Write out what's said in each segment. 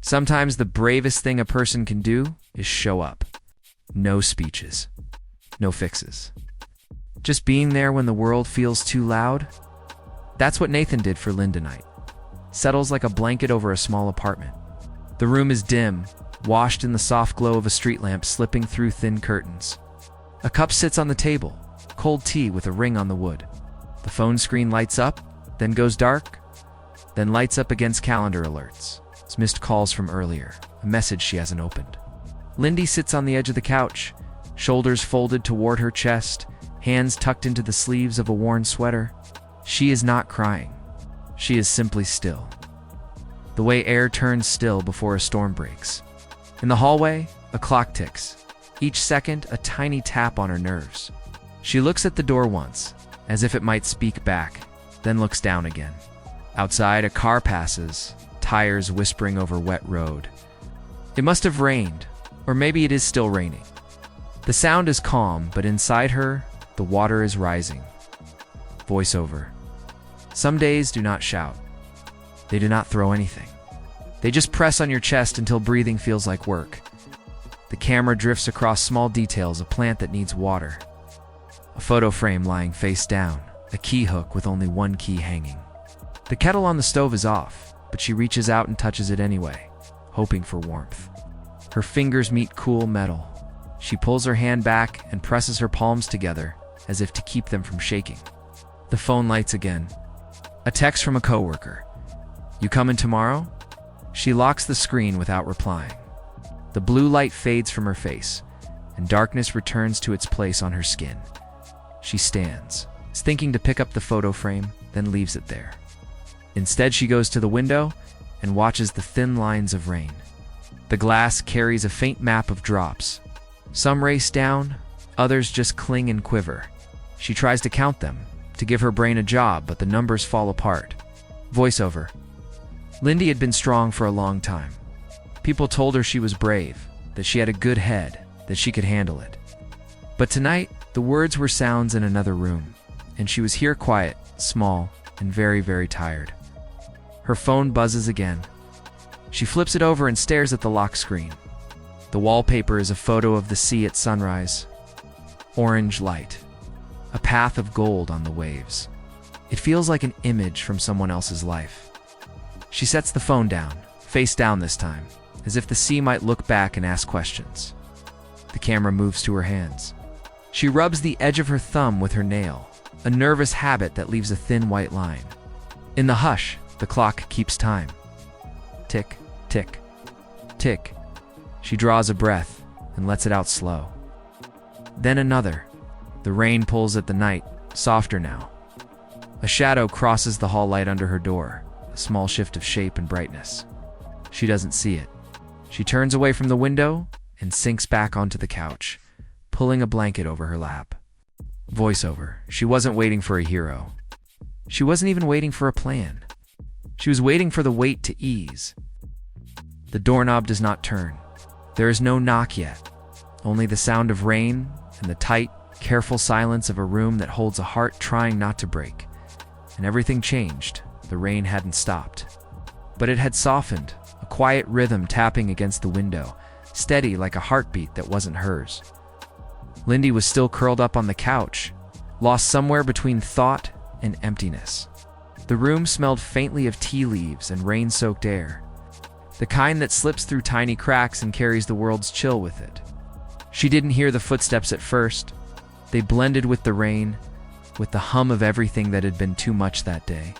Sometimes the bravest thing a person can do is show up. No speeches. No fixes. Just being there when the world feels too loud. That's what Nathan did for Lynn tonight. Settles like a blanket over a small apartment. The room is dim, washed in the soft glow of a street lamp slipping through thin curtains. A cup sits on the table, cold tea with a ring on the wood. The phone screen lights up, then goes dark, then lights up against calendar alerts. It's missed calls from earlier, a message she hasn't opened. Lyndy sits on the edge of the couch, shoulders folded toward her chest, hands tucked into the sleeves of a worn sweater. She is not crying. She is simply still. The way air turns still before a storm breaks. In the hallway, a clock ticks, each second a tiny tap on her nerves. She looks at the door once, as if it might speak back, then looks down again. Outside, a car passes, tires whispering over wet road. It must have rained, or maybe it is still raining. The sound is calm, but inside her, the water is rising. Voiceover. Some days do not shout. They do not throw anything. They just press on your chest until breathing feels like work. The camera drifts across small details, a plant that needs water. A photo frame lying face down, a key hook with only one key hanging. The kettle on the stove is off, but she reaches out and touches it anyway, hoping for warmth. Her fingers meet cool metal. She pulls her hand back and presses her palms together, as if to keep them from shaking. The phone lights again. A text from a coworker. "You coming tomorrow?" She locks the screen without replying. The blue light fades from her face, and darkness returns to its place on her skin. She stands, thinking to pick up the photo frame, then leaves it there. Instead, she goes to the window and watches the thin lines of rain. The glass carries a faint map of drops. Some race down, others just cling and quiver. She tries to count them, to give her brain a job, but the numbers fall apart. Voiceover. Lyndy had been strong for a long time. People told her she was brave, that she had a good head, that she could handle it. But tonight, the words were sounds in another room, and she was here quiet, small, and very, very tired. Her phone buzzes again. She flips it over and stares at the lock screen. The wallpaper is a photo of the sea at sunrise. Orange light. A path of gold on the waves. It feels like an image from someone else's life. She sets the phone down, face down this time, as if the sea might look back and ask questions. The camera moves to her hands. She rubs the edge of her thumb with her nail, a nervous habit that leaves a thin white line. In the hush, the clock keeps time. Tick, tick, tick. She draws a breath and lets it out slow. Then another. The rain pulls at the night, softer now. A shadow crosses the hall light under her door, a small shift of shape and brightness. She doesn't see it. She turns away from the window and sinks back onto the couch, pulling a blanket over her lap. Voiceover. She wasn't waiting for a hero. She wasn't even waiting for a plan. She was waiting for the weight to ease. The doorknob does not turn. There is no knock yet, only the sound of rain and the tight, careful silence of a room that holds a heart trying not to break. And everything changed. The rain hadn't stopped. But it had softened, a quiet rhythm tapping against the window, steady like a heartbeat that wasn't hers. Lyndy was still curled up on the couch, lost somewhere between thought and emptiness. The room smelled faintly of tea leaves and rain-soaked air, the kind that slips through tiny cracks and carries the world's chill with it. She didn't hear the footsteps at first. They blended with the rain, with the hum of everything that had been too much that day.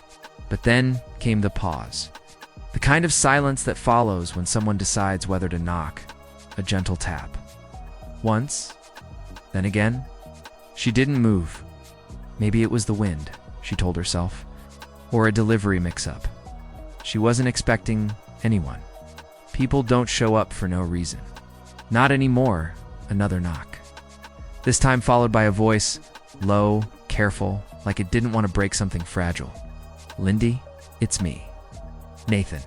But then came the pause, the kind of silence that follows when someone decides whether to knock, a gentle tap. Once, then again. She didn't move. Maybe it was the wind, she told herself, or a delivery mix-up. She wasn't expecting anyone. People don't show up for no reason. Not anymore. Another knock. This time followed by a voice, low, careful, like it didn't want to break something fragile. "Lyndy, it's me. Nathan."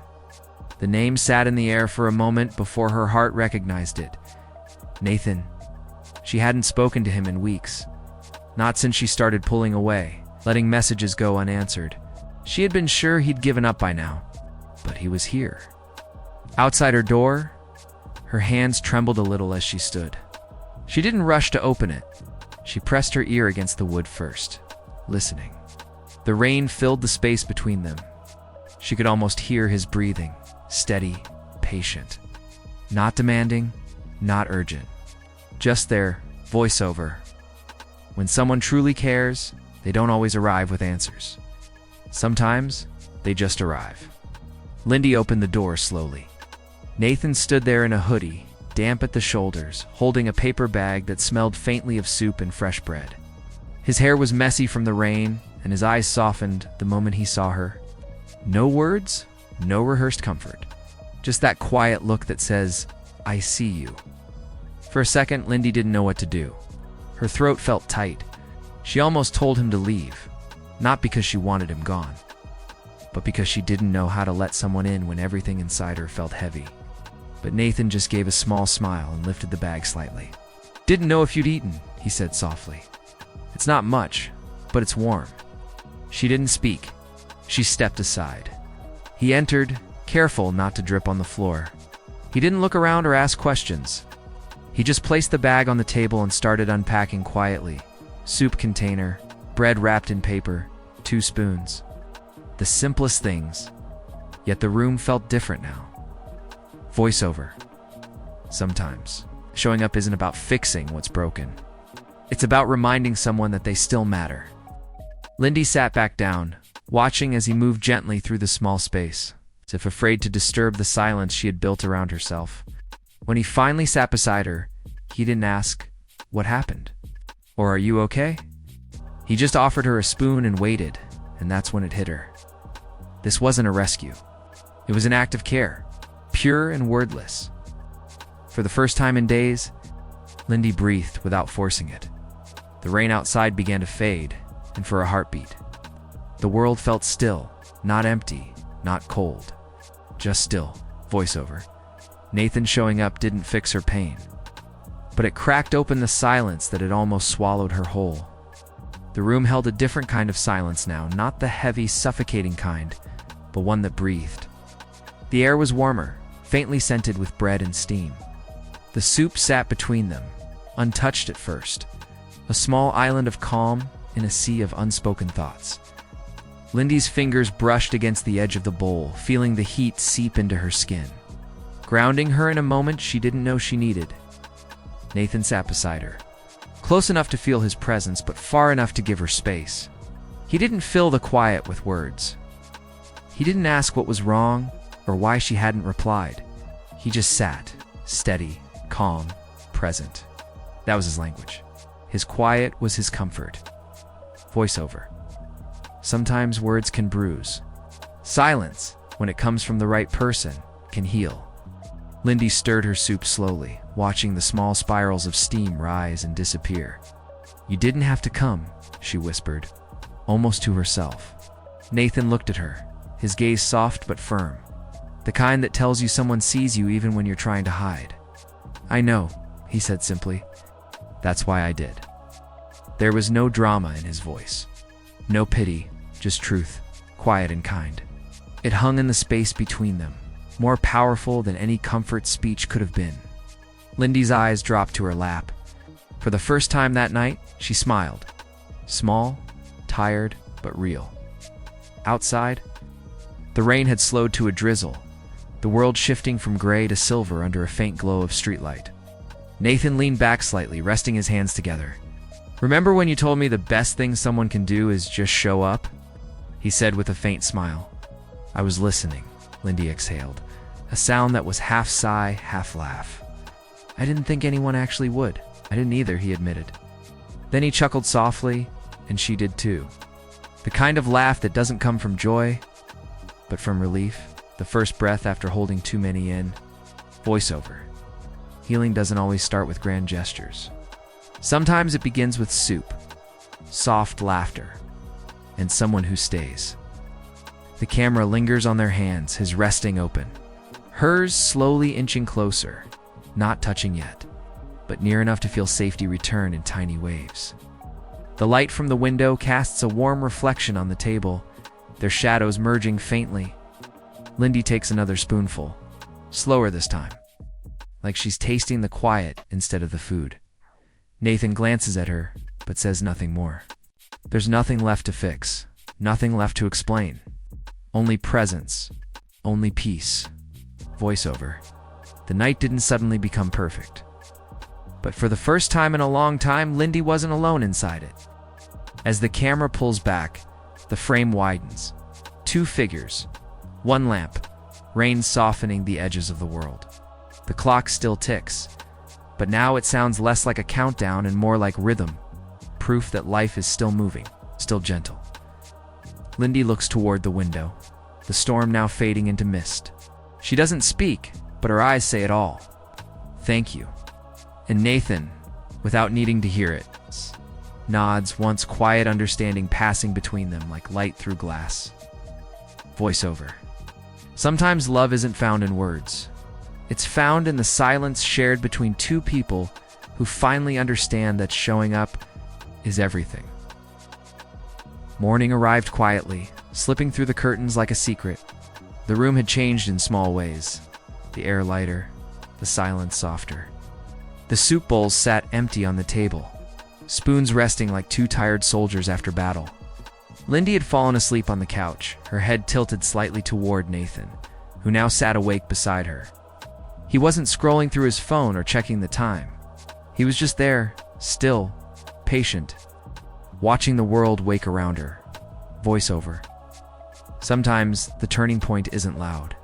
The name sat in the air for a moment before her heart recognized it. Nathan. She hadn't spoken to him in weeks. Not since she started pulling away, letting messages go unanswered. She had been sure he'd given up by now, but he was here. Outside her door, her hands trembled a little as she stood. She didn't rush to open it. She pressed her ear against the wood first, listening. The rain filled the space between them. She could almost hear his breathing, steady, patient. Not demanding, not urgent. Just there, voiceover. When someone truly cares, they don't always arrive with answers. Sometimes, they just arrive. Lyndy opened the door slowly. Nathan stood there in a hoodie, damp at the shoulders, holding a paper bag that smelled faintly of soup and fresh bread. His hair was messy from the rain, and his eyes softened the moment he saw her. No words, no rehearsed comfort. Just that quiet look that says, "I see you." For a second, Lyndy didn't know what to do. Her throat felt tight. She almost told him to leave, not because she wanted him gone, but because she didn't know how to let someone in when everything inside her felt heavy. But Nathan just gave a small smile and lifted the bag slightly. "Didn't know if you'd eaten," he said softly. "It's not much, but it's warm." She didn't speak. She stepped aside. He entered, careful not to drip on the floor. He didn't look around or ask questions. He just placed the bag on the table and started unpacking quietly. Soup container, bread wrapped in paper, 2 spoons. The simplest things, yet the room felt different now. Voiceover. Sometimes, showing up isn't about fixing what's broken. It's about reminding someone that they still matter. Lyndy sat back down, watching as he moved gently through the small space, as if afraid to disturb the silence she had built around herself. When he finally sat beside her, he didn't ask, "What happened?" or "Are you okay?" He just offered her a spoon and waited, and that's when it hit her. This wasn't a rescue. It was an act of care, pure and wordless. For the first time in days, Lyndy breathed without forcing it. The rain outside began to fade, and for a heartbeat, the world felt still, not empty, not cold, just still. Voiceover. Nathan showing up didn't fix her pain, but it cracked open the silence that had almost swallowed her whole. The room held a different kind of silence now, not the heavy, suffocating kind, but one that breathed. The air was warmer, faintly scented with bread and steam. The soup sat between them, untouched at first, a small island of calm in a sea of unspoken thoughts. Lyndy's fingers brushed against the edge of the bowl, feeling the heat seep into her skin, grounding her in a moment she didn't know she needed. Nathan sat beside her, close enough to feel his presence, but far enough to give her space. He didn't fill the quiet with words. He didn't ask what was wrong or why she hadn't replied. He just sat, steady, calm, present. That was his language. His quiet was his comfort. Voiceover. Sometimes words can bruise. Silence, when it comes from the right person, can heal. Lyndy stirred her soup slowly, watching the small spirals of steam rise and disappear. "You didn't have to come," she whispered, almost to herself. Nathan looked at her, his gaze soft but firm, the kind that tells you someone sees you even when you're trying to hide. "I know," he said simply. "That's why I did." There was no drama in his voice, no pity, just truth, quiet and kind. It hung in the space between them, more powerful than any comfort speech could have been. Lyndy's eyes dropped to her lap. For the first time that night, she smiled. Small, tired, but real. Outside, the rain had slowed to a drizzle, the world shifting from gray to silver under a faint glow of streetlight. Nathan leaned back slightly, resting his hands together. "Remember when you told me the best thing someone can do is just show up?" he said with a faint smile. "I was listening," Lyndy exhaled, a sound that was half sigh, half laugh. "I didn't think anyone actually would." "I didn't either," he admitted. Then he chuckled softly, and she did too. The kind of laugh that doesn't come from joy, but from relief, the first breath after holding too many in. Voiceover. Healing doesn't always start with grand gestures. Sometimes it begins with soup, soft laughter, and someone who stays. The camera lingers on their hands, his resting open. Hers slowly inching closer, not touching yet, but near enough to feel safety return in tiny waves. The light from the window casts a warm reflection on the table, their shadows merging faintly. Lyndy takes another spoonful, slower this time, like she's tasting the quiet instead of the food. Nathan glances at her, but says nothing more. There's nothing left to fix, nothing left to explain. Only presence, only peace. Voiceover. The night didn't suddenly become perfect. But for the first time in a long time, Lyndy wasn't alone inside it. As the camera pulls back, the frame widens. Two figures, one lamp, rain softening the edges of the world. The clock still ticks, but now it sounds less like a countdown and more like rhythm, proof that life is still moving, still gentle. Lyndy looks toward the window, the storm now fading into mist. She doesn't speak, but her eyes say it all. Thank you. And Nathan, without needing to hear it, nods, once quiet understanding passing between them like light through glass. Voiceover. Sometimes love isn't found in words. It's found in the silence shared between two people who finally understand that showing up is everything. Morning arrived quietly, slipping through the curtains like a secret. The room had changed in small ways. The air lighter, the silence softer. The soup bowls sat empty on the table, spoons resting like two tired soldiers after battle. Lyndy had fallen asleep on the couch, her head tilted slightly toward Nathan, who now sat awake beside her. He wasn't scrolling through his phone or checking the time. He was just there, still, patient, watching the world wake around her. Voiceover. Sometimes the turning point isn't loud.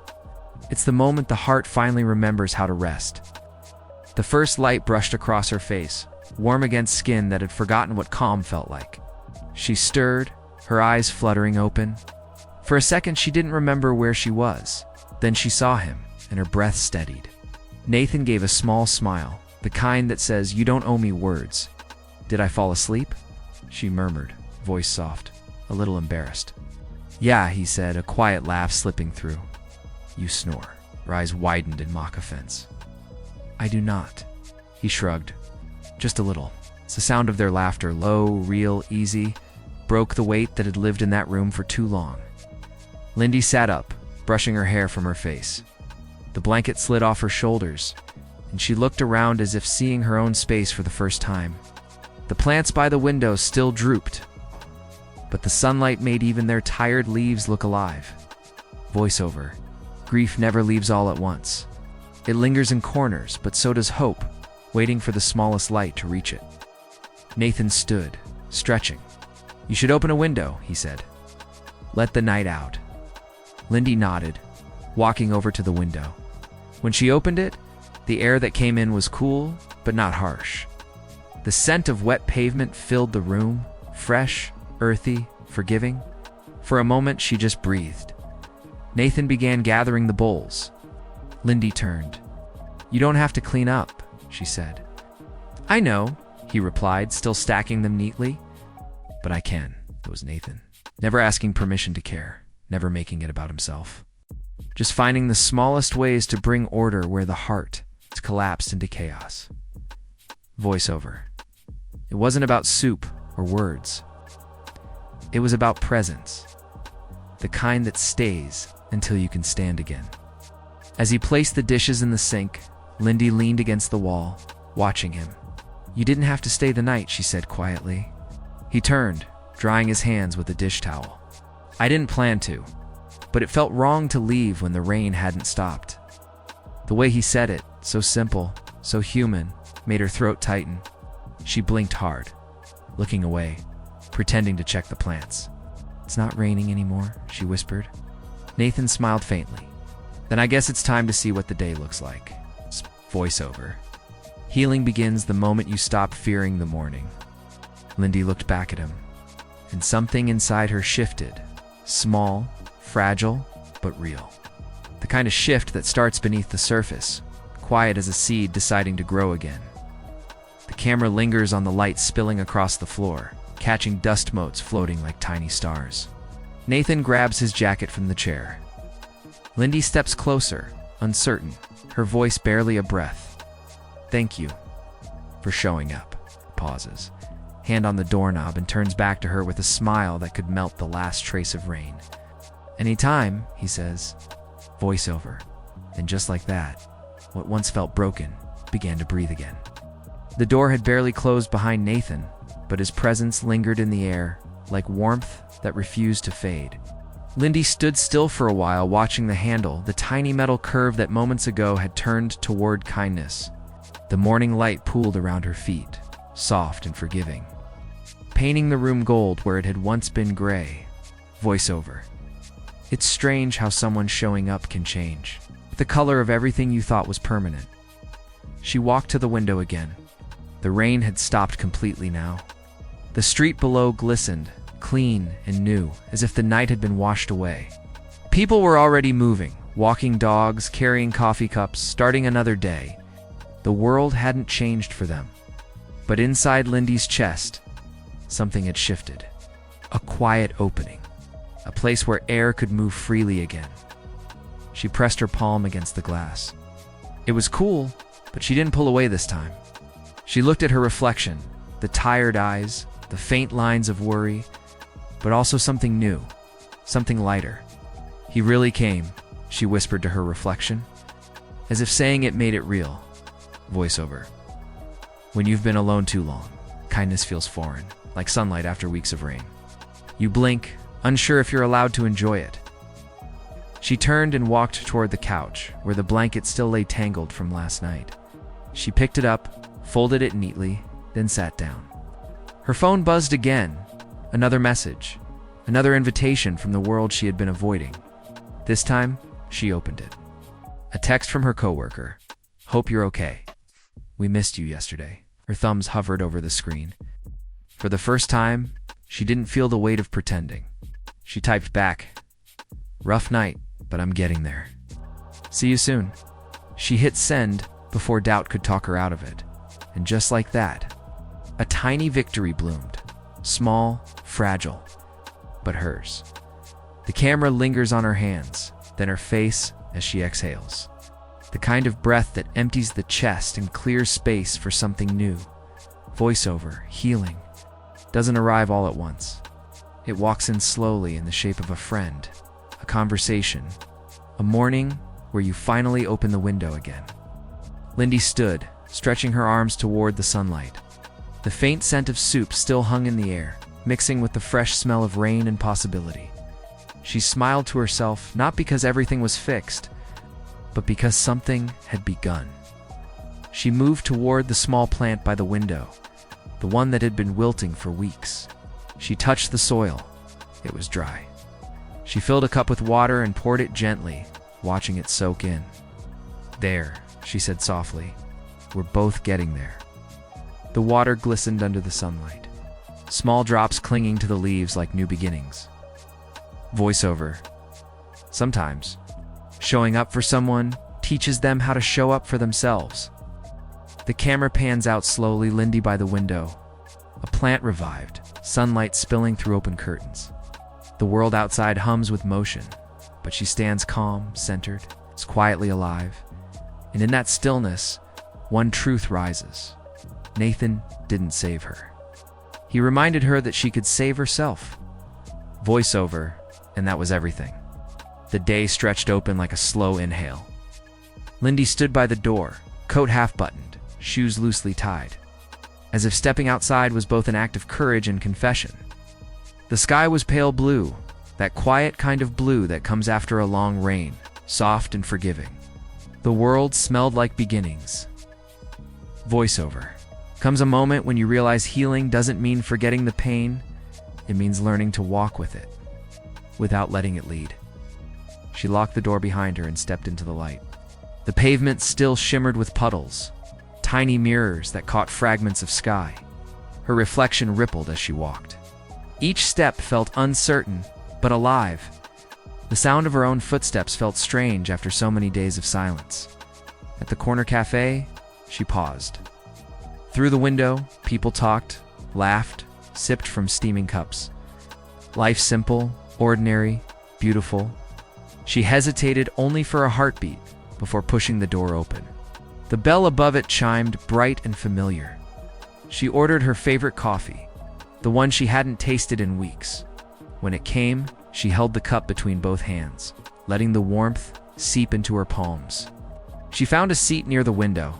It's the moment the heart finally remembers how to rest. The first light brushed across her face, warm against skin that had forgotten what calm felt like. She stirred, her eyes fluttering open. For a second, she didn't remember where she was. Then she saw him, and her breath steadied. Nathan gave a small smile, the kind that says, "You don't owe me words." "Did I fall asleep?" she murmured, voice soft, a little embarrassed. "Yeah," he said, a quiet laugh slipping through. "You snore." Her eyes widened in mock offense. "I do not." He shrugged. "Just a little." It's the sound of their laughter, low, real, easy, broke the weight that had lived in that room for too long. Lyndy sat up, brushing her hair from her face. The blanket slid off her shoulders, and she looked around as if seeing her own space for the first time. The plants by the window still drooped, but the sunlight made even their tired leaves look alive. Voiceover. Grief never leaves all at once. It lingers in corners, but so does hope, waiting for the smallest light to reach it. Nathan stood, stretching. "You should open a window," he said. "Let the night out." Lyndy nodded, walking over to the window. When she opened it, the air that came in was cool, but not harsh. The scent of wet pavement filled the room, fresh, earthy, forgiving. For a moment, she just breathed. Nathan began gathering the bowls. Lyndy turned. "You don't have to clean up," she said. "I know," he replied, still stacking them neatly. "But I can," it was Nathan, never asking permission to care, never making it about himself. Just finding the smallest ways to bring order where the heart has collapsed into chaos. Voiceover. It wasn't about soup or words. It was about presence, the kind that stays until you can stand again. As he placed the dishes in the sink, Lyndy leaned against the wall, watching him. "You didn't have to stay the night," she said quietly. He turned, drying his hands with a dish towel. "I didn't plan to, but it felt wrong to leave when the rain hadn't stopped." The way he said it, so simple, so human, made her throat tighten. She blinked hard, looking away, pretending to check the plants. "It's not raining anymore," she whispered. Nathan smiled faintly. "Then I guess it's time to see what the day looks like." Voiceover. Healing begins the moment you stop fearing the morning. Lyndy looked back at him, and something inside her shifted. Small, fragile, but real. The kind of shift that starts beneath the surface, quiet as a seed deciding to grow again. The camera lingers on the light spilling across the floor, catching dust motes floating like tiny stars. Nathan grabs his jacket from the chair. Lyndy steps closer, uncertain, her voice barely a breath. "Thank you for showing up." Pauses, hand on the doorknob, and turns back to her with a smile that could melt the last trace of rain. "Anytime," he says. Voiceover. And just like that, what once felt broken began to breathe again. The door had barely closed behind Nathan, but his presence lingered in the air, like warmth that refused to fade. Lyndy stood still for a while, watching the handle, the tiny metal curve that moments ago had turned toward kindness. The morning light pooled around her feet, soft and forgiving, painting the room gold where it had once been gray. Voiceover. It's strange how someone showing up can change the color of everything you thought was permanent. She walked to the window again. The rain had stopped completely now. The street below glistened, clean and new, as if the night had been washed away. People were already moving, walking dogs, carrying coffee cups, starting another day. The world hadn't changed for them. But inside Lyndy's chest, something had shifted. A quiet opening. A place where air could move freely again. She pressed her palm against the glass. It was cool, but she didn't pull away this time. She looked at her reflection, the tired eyes, the faint lines of worry, but also something new, something lighter. He really came, she whispered to her reflection, as if saying it made it real. Voiceover. When you've been alone too long, kindness feels foreign, like sunlight after weeks of rain. You blink, unsure if you're allowed to enjoy it. She turned and walked toward the couch, where the blanket still lay tangled from last night. She picked it up, folded it neatly, then sat down. Her phone buzzed again. Another message, another invitation from the world she had been avoiding. This time, she opened it. A text from her coworker. Hope you're okay. We missed you yesterday. Her thumbs hovered over the screen. For the first time, she didn't feel the weight of pretending. She typed back, rough night, but I'm getting there. See you soon. She hit send before doubt could talk her out of it. And just like that, a tiny victory bloomed. Small, fragile, but hers. The camera lingers on her hands, then her face as she exhales. The kind of breath that empties the chest and clears space for something new. Voiceover, healing, doesn't arrive all at once. It walks in slowly in the shape of a friend, a conversation, a morning where you finally open the window again. Lyndy stood, stretching her arms toward the sunlight. The faint scent of soup still hung in the air, mixing with the fresh smell of rain and possibility. She smiled to herself, not because everything was fixed, but because something had begun. She moved toward the small plant by the window, the one that had been wilting for weeks. She touched the soil. It was dry. She filled a cup with water and poured it gently, watching it soak in. There, she said softly. We're both getting there. The water glistened under the sunlight, small drops clinging to the leaves like new beginnings. Voiceover. Sometimes, showing up for someone teaches them how to show up for themselves. The camera pans out slowly, Lyndy by the window. A plant revived, sunlight spilling through open curtains. The world outside hums with motion, but she stands calm, centered, is quietly alive. And in that stillness, one truth rises. Nathan didn't save her. He reminded her that she could save herself. Voiceover, and that was everything. The day stretched open like a slow inhale. Lyndy stood by the door, coat half-buttoned, shoes loosely tied, as if stepping outside was both an act of courage and confession. The sky was pale blue, that quiet kind of blue that comes after a long rain, soft and forgiving. The world smelled like beginnings. Voiceover. Comes a moment when you realize healing doesn't mean forgetting the pain, it means learning to walk with it, without letting it lead. She locked the door behind her and stepped into the light. The pavement still shimmered with puddles, tiny mirrors that caught fragments of sky. Her reflection rippled as she walked. Each step felt uncertain, but alive. The sound of her own footsteps felt strange after so many days of silence. At the corner cafe, she paused. Through the window, people talked, laughed, sipped from steaming cups. Life simple, ordinary, beautiful. She hesitated only for a heartbeat before pushing the door open. The bell above it chimed bright and familiar. She ordered her favorite coffee, the one she hadn't tasted in weeks. When it came, she held the cup between both hands, letting the warmth seep into her palms. She found a seat near the window,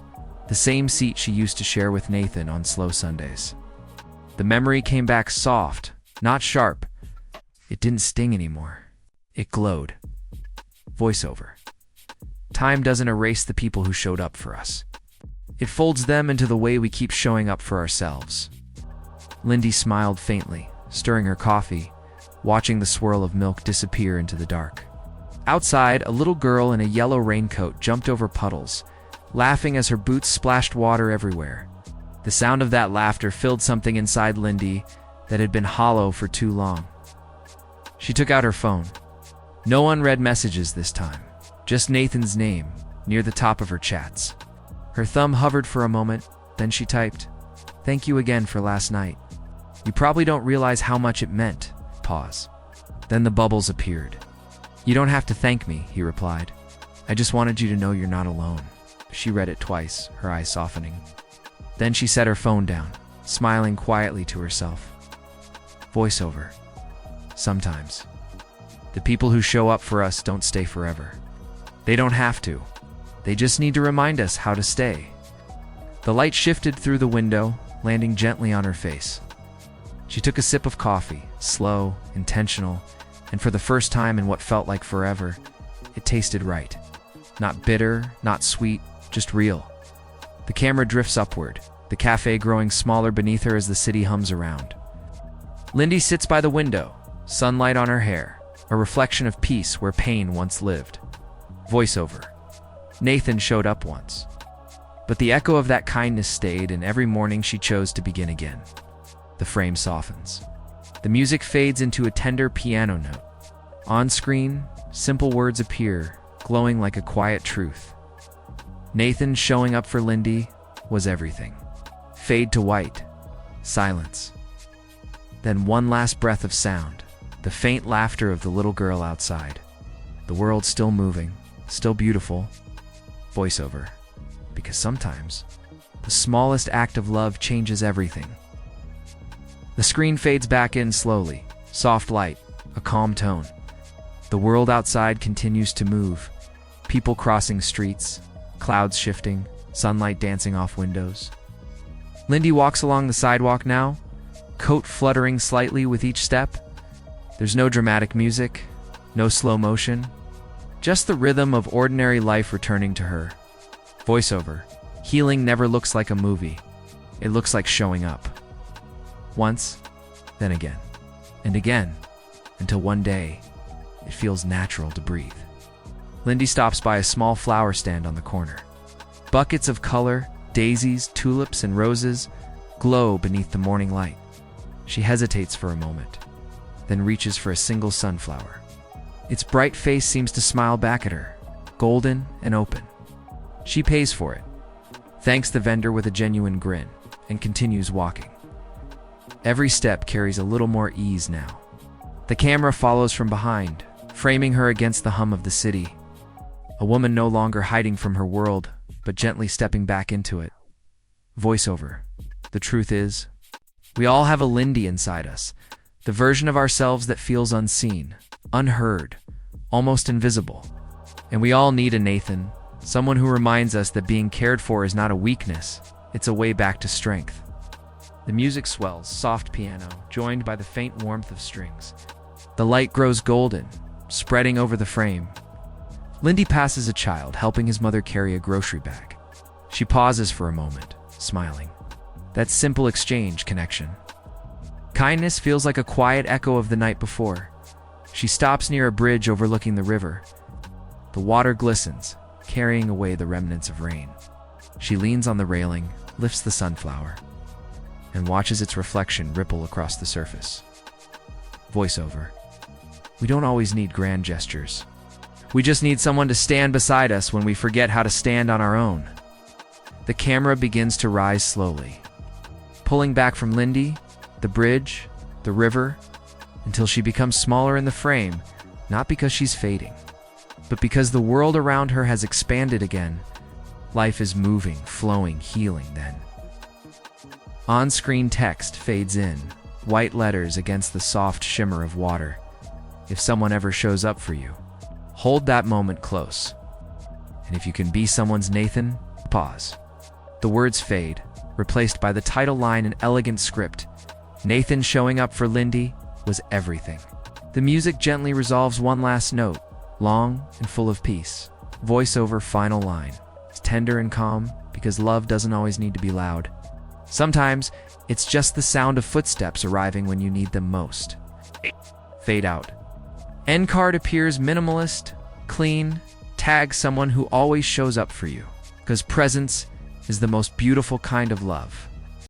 the same seat she used to share with Nathan on slow Sundays. The memory came back soft, not sharp. It didn't sting anymore. It glowed. Voiceover. Time doesn't erase the people who showed up for us. It folds them into the way we keep showing up for ourselves. Lyndy smiled faintly, stirring her coffee, watching the swirl of milk disappear into the dark. Outside, a little girl in a yellow raincoat jumped over puddles, laughing as her boots splashed water everywhere. The sound of that laughter filled something inside Lyndy that had been hollow for too long. She took out her phone. No unread messages this time, just Nathan's name near the top of her chats. Her thumb hovered for a moment, then she typed, "Thank you again for last night. You probably don't realize how much it meant." Pause. Then the bubbles appeared. "You don't have to thank me," he replied. "I just wanted you to know you're not alone." She read it twice, her eyes softening. Then she set her phone down, smiling quietly to herself. Voiceover. Sometimes. The people who show up for us don't stay forever. They don't have to. They just need to remind us how to stay. The light shifted through the window, landing gently on her face. She took a sip of coffee, slow, intentional, and for the first time in what felt like forever, it tasted right. Not bitter, not sweet, just real. The camera drifts upward, the cafe growing smaller beneath her as the city hums around. Lyndy sits by the window, sunlight on her hair, a reflection of peace where pain once lived. Voiceover. Nathan showed up once. But the echo of that kindness stayed, and every morning she chose to begin again. The frame softens. The music fades into a tender piano note. On screen, simple words appear, glowing like a quiet truth. Nathan showing up for Lyndy was everything. Fade to white. Silence. Then one last breath of sound, the faint laughter of the little girl outside. The world still moving, still beautiful. Voiceover. Because sometimes, the smallest act of love changes everything. The screen fades back in slowly, soft light, a calm tone. The world outside continues to move, people crossing streets, clouds shifting, sunlight dancing off windows. Lyndy walks along the sidewalk now, coat fluttering slightly with each step. There's no dramatic music, no slow motion, just the rhythm of ordinary life returning to her. Voiceover. Healing never looks like a movie. It looks like showing up. Once, then again, and again, until one day, it feels natural to breathe. Lyndy stops by a small flower stand on the corner. Buckets of color, daisies, tulips, and roses glow beneath the morning light. She hesitates for a moment, then reaches for a single sunflower. Its bright face seems to smile back at her, golden and open. She pays for it, thanks the vendor with a genuine grin, and continues walking. Every step carries a little more ease now. The camera follows from behind, framing her against the hum of the city. A woman no longer hiding from her world, but gently stepping back into it. Voiceover. The truth is, we all have a Lyndy inside us, the version of ourselves that feels unseen, unheard, almost invisible. And we all need a Nathan, someone who reminds us that being cared for is not a weakness, it's a way back to strength. The music swells, soft piano, joined by the faint warmth of strings. The light grows golden, spreading over the frame. Lyndy passes a child, helping his mother carry a grocery bag. She pauses for a moment, smiling. That simple exchange connection. Kindness feels like a quiet echo of the night before. She stops near a bridge overlooking the river. The water glistens, carrying away the remnants of rain. She leans on the railing, lifts the sunflower, and watches its reflection ripple across the surface. Voiceover. We don't always need grand gestures. We just need someone to stand beside us when we forget how to stand on our own. The camera begins to rise slowly, pulling back from Lyndy, the bridge, the river, until she becomes smaller in the frame, not because she's fading, but because the world around her has expanded again. Life is moving, flowing, healing then. On-screen text fades in, white letters against the soft shimmer of water. If someone ever shows up for you, Hold that moment close. And if you can be someone's Nathan, pause. The words fade, replaced by the title line in elegant script. Nathan showing up for Lyndy was everything. The music gently resolves one last note, long and full of peace. Voiceover final line. It's tender and calm because love doesn't always need to be loud. Sometimes it's just the sound of footsteps arriving when you need them most. Fade out. End card appears minimalist, clean, tag someone who always shows up for you. Because presence is the most beautiful kind of love.